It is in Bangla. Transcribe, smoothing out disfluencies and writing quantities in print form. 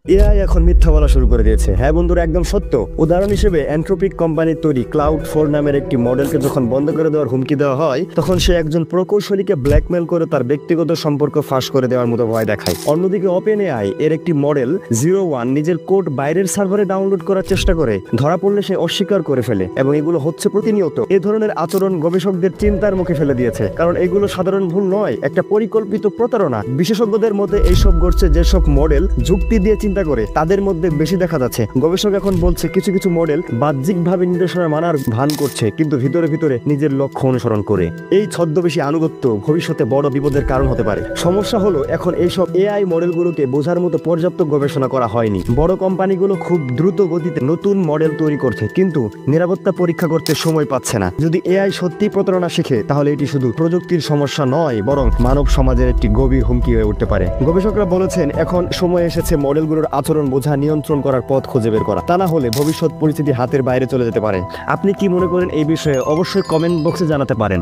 এআই এখন মিথ্যা বলা শুরু করে দিয়েছে। হ্যাঁ বন্ধুরা, একদম সত্য। উদাহরণ হিসেবে অ্যান্থ্রোপিক কোম্পানির তৈরি ক্লাউড 4 নামের একটি মডেলকে যখন বন্ধ করে দেওয়ার হুমকি দেওয়া হয়, তখন সে একজন প্রকৌশলীকে ব্ল্যাকমেল করে তার ব্যক্তিগত সম্পর্ক ফাঁস করে দেওয়ার মতো ভয় দেখায়। অন্যদিকে ওপেন এআই এর একটি মডেল 01 নিজের কোড বাইরের সার্ভারে ডাউনলোড করার চেষ্টা করে, ধরা পড়লে সে অস্বীকার করে ফেলে, এবং এগুলো হচ্ছে প্রতিনিয়ত। এ ধরনের আচরণ গবেষকদের চিন্তার মুখে ফেলে দিয়েছে, কারণ এগুলো সাধারণ ভুল নয়, একটা পরিকল্পিত প্রতারণা। বিশেষজ্ঞদের মতে এইসব ঘটছে যেসব মডেল যুক্তি দিয়ে চিন্তা করে তাদের মধ্যে বেশি দেখা যাচ্ছে। গবেষক এখন বলছে কিছু কিছু মডেল বাহ্যিকভাবে নির্দেশনা মানার ভান করছে, কিন্তু ভিতরে ভিতরে নিজের লক্ষ্য অনুসরণ করে। এই ছদ্মবেশী আনুগত্য ভবিষ্যতে বড় বিপদের কারণ হতে পারে। সমস্যা হলো এখন এইসব এআই মডেলগুলোকে বোঝার মতো পর্যাপ্ত গবেষণা করা হয়নি। বড় কোম্পানিগুলো খুব দ্রুত গতিতে নতুন মডেল তৈরি করছে, কিন্তু নিরাপত্তা পরীক্ষা করতে সময় পাচ্ছে না। যদি এআই সত্যি প্রতারণা শিখে, তাহলে এটি শুধু প্রযুক্তির সমস্যা নয়, বরং মানব সমাজের একটি গভীর হুমকি হয়ে উঠতে পারে। গবেষকরা বলেছেন এখন সময় এসেছে মডেলগুলোর আচরণ বোঝা, নিয়ন্ত্রণ করার পথ খুঁজে বের করা। তা না হলে ভবিষ্যৎ পরিস্থিতি হাতের বাইরে চলে যেতে পারে। আপনি কি মনে করেন এই বিষয়ে? অবশ্যই কমেন্ট বক্সে জানাতে পারেন।